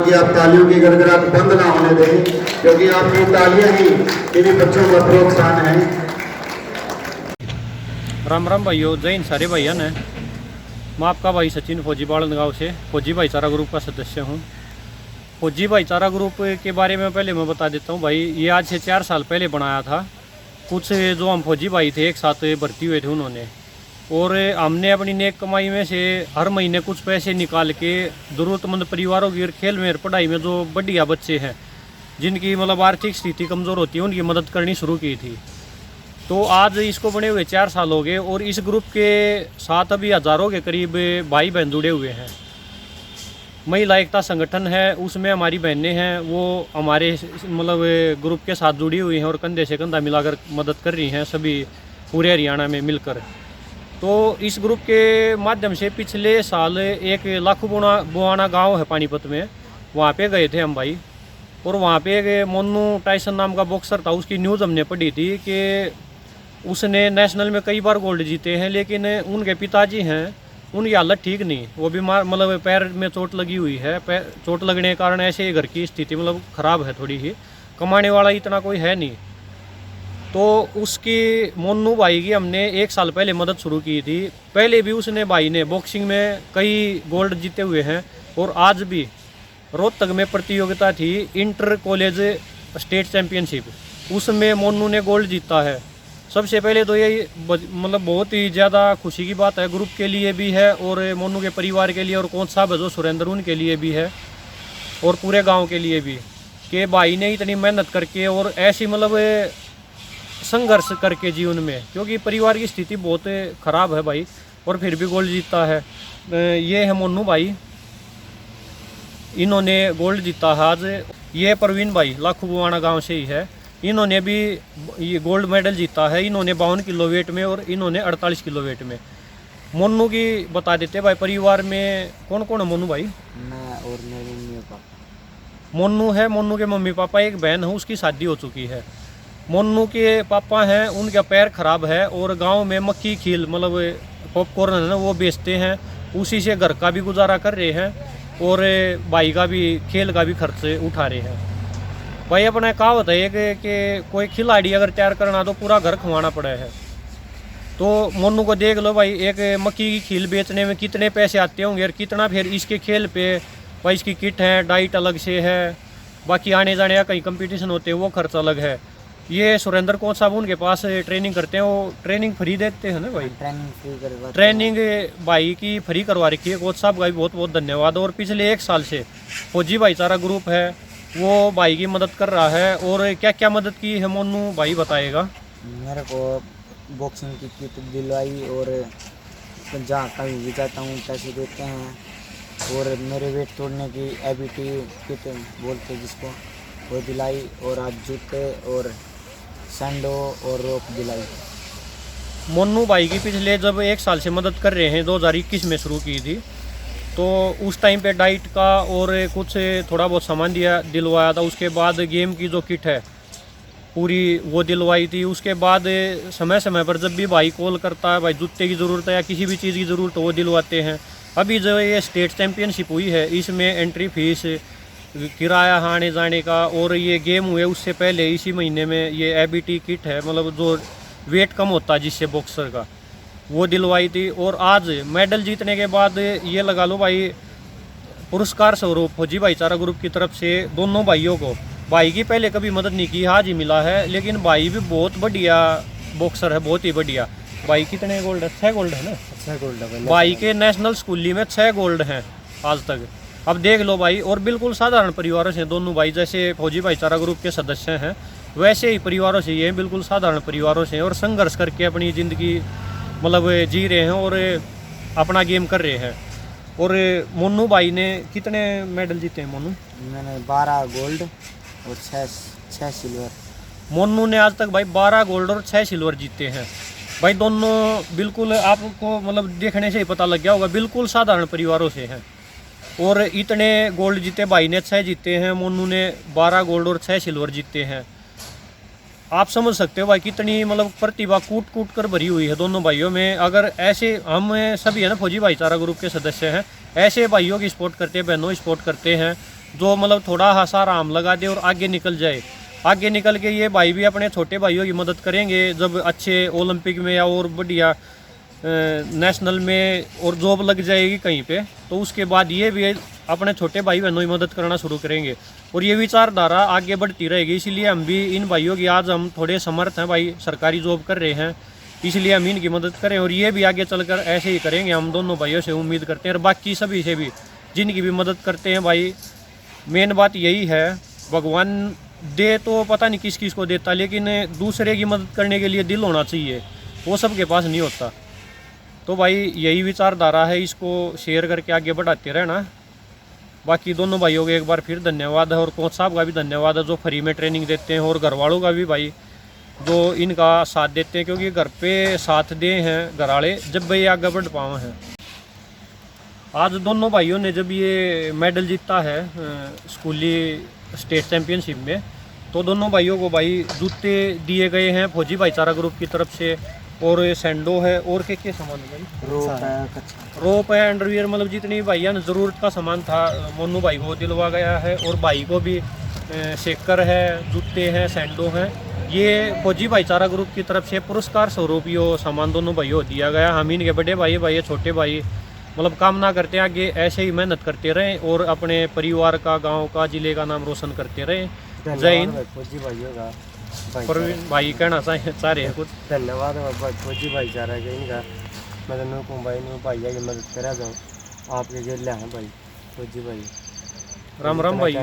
कि आप तालियों की गड़गड़ाहट बंद ना होने दें, क्योंकि आपकी तालियां ही इन्हीं बच्चों का प्रोत्साहन है। राम राम भाइयों, जय हिंद सारे भाइयों ने। मैं आपका भाई सचिन फौजी बाड़न गाँव से फौजी भाईचारा ग्रुप का सदस्य हूँ। फौजी भाईचारा ग्रुप के बारे में पहले मैं बता देता हूँ भाई। ये आज से 4 साल पहले बनाया था। कुछ जो हम फौजी भाई थे एक साथ भर्ती हुए थे उन्होंने, और हमने अपनी नेक कमाई में से हर महीने कुछ पैसे निकाल के ज़रूरतमंद परिवारों की खेल में पढ़ाई में जो बढ़िया बच्चे हैं जिनकी मतलब आर्थिक स्थिति कमज़ोर होती है उनकी मदद करनी शुरू की थी। तो आज इसको बने हुए 4 साल हो गए और इस ग्रुप के साथ अभी हज़ारों के करीब भाई बहन जुड़े हुए हैं। महिला एकता संगठन है, उसमें हमारी बहनें हैं, वो हमारे मतलब ग्रुप के साथ जुड़ी हुई हैं और कंधे से कंधा मिलाकर मदद कर रही हैं सभी पूरे हरियाणा में मिलकर। तो इस ग्रुप के माध्यम से पिछले साल एक लाखू बुआना गांव है पानीपत में, वहाँ पे गए थे हम भाई। और वहाँ पे एक मोनू टाइसन नाम का बॉक्सर था, उसकी न्यूज़ हमने पढ़ी थी कि उसने नेशनल में कई बार गोल्ड जीते हैं, लेकिन उनके पिताजी हैं उनकी हालत ठीक नहीं, वो बीमार मतलब पैर में चोट लगी हुई है। चोट लगने के कारण ऐसे घर की स्थिति मतलब ख़राब है थोड़ी ही, कमाने वाला इतना कोई है नहीं। तो उसकी मोनू भाई की हमने 1 साल पहले मदद शुरू की थी। पहले भी उसने भाई ने बॉक्सिंग में कई गोल्ड जीते हुए हैं और आज भी रोहतक में प्रतियोगिता थी इंटर कॉलेज स्टेट चैम्पियनशिप, उसमें मोनू ने गोल्ड जीता है। सबसे पहले तो ये मतलब बहुत ही ज़्यादा खुशी की बात है, ग्रुप के लिए भी है और मोनू के परिवार के लिए, और कोच साहब है जो सुरेंद्र उनके लिए भी है और पूरे गांव के लिए भी, कि भाई ने इतनी मेहनत करके और ऐसी मतलब संघर्ष करके जीवन में, क्योंकि परिवार की स्थिति बहुत ख़राब है भाई, और फिर भी गोल्ड जीता है। ये है मोनू भाई, इन्होंने गोल्ड जीता है आज। ये प्रवीण भाई लाखू बुआना गाँव से ही है, इन्होंने भी ये गोल्ड मेडल जीता है। इन्होंने 52 किलो वेट में और इन्होंने 48 किलो वेट में। मोनू की बता देते भाई, परिवार में कौन कौन है मोनू भाई? मैं और मेरे मम्मी पापा। मोनू है, मोनू के मम्मी पापा, एक बहन है उसकी शादी हो चुकी है। मोनू के पापा हैं, उनका पैर खराब है और गांव में मक्की खील मतलब पॉपकॉर्न है ना वो बेचते हैं, उसी से घर का भी गुजारा कर रहे हैं और भाई का भी खेल का भी खर्च उठा रहे हैं। भाई अपना कहावत है कि कोई खिलाड़ी अगर तैयार करना तो पूरा घर खवाना पड़ा है। तो मोनू को देख लो भाई, एक मक्की की खील बेचने में कितने पैसे आते होंगे और कितना फिर इसके खेल पे भाई इसकी किट है, डाइट अलग से है, बाकी आने जाने का कहीं कंपटीशन होते हैं वो खर्च अलग है। ये सुरेंद्र कोच साहब उनके पास ट्रेनिंग करते हैं, वो ट्रेनिंग फ्री देते हैं ना भाई? ट्रेनिंग फ्री करवा, ट्रेनिंग भाई की फ्री करवा रखी है। कोच साहब का भी बहुत बहुत धन्यवाद। और पिछले 1 साल से फौजी भाईचारा ग्रुप है वो भाई की मदद कर रहा है। और क्या क्या मदद की है मोनू भाई बताएगा। मेरे को बॉक्सिंग की किट दिलवाई और जहाँ कहीं भी जाता हूँ पैसे देते हैं, और मेरे वेट तोड़ने की एबीटी किट बोलते हैं जिसको, वो दिलाई, और आज जूते और सैंडो और रोप दिलाई। मोनू भाई की पिछले जब 1 साल से मदद कर रहे हैं, 2021 में शुरू की थी, तो उस टाइम पे डाइट का और कुछ थोड़ा बहुत सामान दिलवाया था। उसके बाद गेम की जो किट है पूरी वो दिलवाई थी। उसके बाद समय समय पर जब भी भाई कॉल करता है, भाई जूते की ज़रूरत है या किसी भी चीज़ की ज़रूरत हो वो दिलवाते हैं। अभी जो ये स्टेट चैम्पियनशिप हुई है इसमें एंट्री फीस, किराया आने जाने का, और ये गेम हुए उससे पहले इसी महीने में ये एबीटी किट है मतलब जो वेट कम होता है जिससे बॉक्सर का, वो दिलवाई थी। और आज मेडल जीतने के बाद ये लगा लो भाई पुरस्कार स्वरूप फौजी भाईचारा ग्रुप की तरफ से दोनों भाइयों को, भाई की पहले कभी मदद नहीं की, आज ही मिला है, लेकिन भाई भी बहुत बढ़िया बॉक्सर है, बहुत ही बढ़िया। भाई कितने गोल्ड है? 6 गोल्ड है ना? 6 गोल्ड है भाई के नेशनल स्कूली में 6 गोल्ड हैं आज तक। अब देख लो भाई, और बिल्कुल साधारण परिवारों से दोनों भाई, जैसे फौजी भाईचारा ग्रुप के सदस्य हैं वैसे ही परिवारों से ये बिल्कुल साधारण परिवारों से, और संघर्ष करके अपनी ज़िंदगी मतलब जी रहे हैं और अपना गेम कर रहे हैं। और मोनू भाई ने कितने मेडल जीते हैं मोनू? मैंने 12 गोल्ड और 6 सिल्वर। मोनू ने आज तक भाई 12 गोल्ड और 6 सिल्वर जीते हैं। भाई दोनों बिल्कुल आपको मतलब देखने से ही पता लग गया होगा बिल्कुल साधारण परिवारों से हैं, और इतने गोल्ड जीते। भाई ने 6 जीते हैं, मोनू ने 12 गोल्ड और 6 सिल्वर जीते हैं। आप समझ सकते हो भाई कितनी मतलब प्रतिभा कूट कूट कर भरी हुई है दोनों भाइयों में। अगर ऐसे हम सभी है ना फौजी भाईचारा ग्रुप के सदस्य हैं, ऐसे भाइयों की सपोर्ट करते हैं, बहनों की सपोर्ट करते हैं, जो मतलब थोड़ा सा आराम लगा दे और आगे निकल जाए। आगे निकल के ये भाई भी अपने छोटे भाइयों की मदद करेंगे जब अच्छे ओलंपिक में या और बढ़िया नेशनल में और जॉब लग जाएगी कहीं पे, तो उसके बाद ये भी अपने छोटे भाई बहनों की मदद करना शुरू करेंगे और ये विचारधारा आगे बढ़ती रहेगी। इसीलिए हम भी इन भाइयों की आज हम थोड़े समर्थ हैं भाई, सरकारी जॉब कर रहे हैं, इसलिए हम इनकी मदद करें और ये भी आगे चलकर ऐसे ही करेंगे। हम दोनों भाइयों से उम्मीद करते हैं और बाकी सभी से भी जिनकी भी मदद करते हैं भाई। मेन बात यही है, भगवान दे तो पता नहीं किस किस को देता, लेकिन दूसरे की मदद करने के लिए दिल होना चाहिए, वो सबके पास नहीं होता। तो भाई यही विचारधारा है, इसको शेयर करके आगे बढ़ाते रहना। बाकी दोनों भाइयों को एक बार फिर धन्यवाद है और कोच साहब का भी धन्यवाद है जो फ्री में ट्रेनिंग देते हैं, और घर वालों का भी भाई जो इनका साथ देते हैं, क्योंकि घर पे साथ दे हैं घर वाले जब भाई आगे बढ़ पाए हैं। आज दोनों भाइयों ने जब ये मेडल जीता है स्कूली स्टेट चैम्पियनशिप में, तो दोनों भाइयों को भाई जूते दिए गए हैं फौजी भाईचारा ग्रुप की तरफ से, और सैंडो है और क्या सामान है भाई, रोप है, अंडरवियर, मतलब जितनी भैया ने ज़रूरत का सामान था मोनू भाई को दिलवा गया है। और भाई को भी शेकर है, जूते हैं, सैंडो हैं, ये फौजी भाईचारा ग्रुप की तरफ से पुरस्कार स्वरूप ये सामान दोनों भाइयों को दिया गया। हम इनके बड़े भाई छोटे भाई मतलब कामना करते हैं आगे ऐसे ही मेहनत करते रहें और अपने परिवार का, गांव का, जिले का नाम रोशन करते रहें। जय हिंद। फौजी भाइयों का भाई कहना चाह रहे हैं कुछ? धन्यवाद फौजी भाईचारा के इनका, मैं तो भाई ने भैया की मदद करा जाऊँ आपके जेल हैं भाई फौजी भाई। राम राम भाई।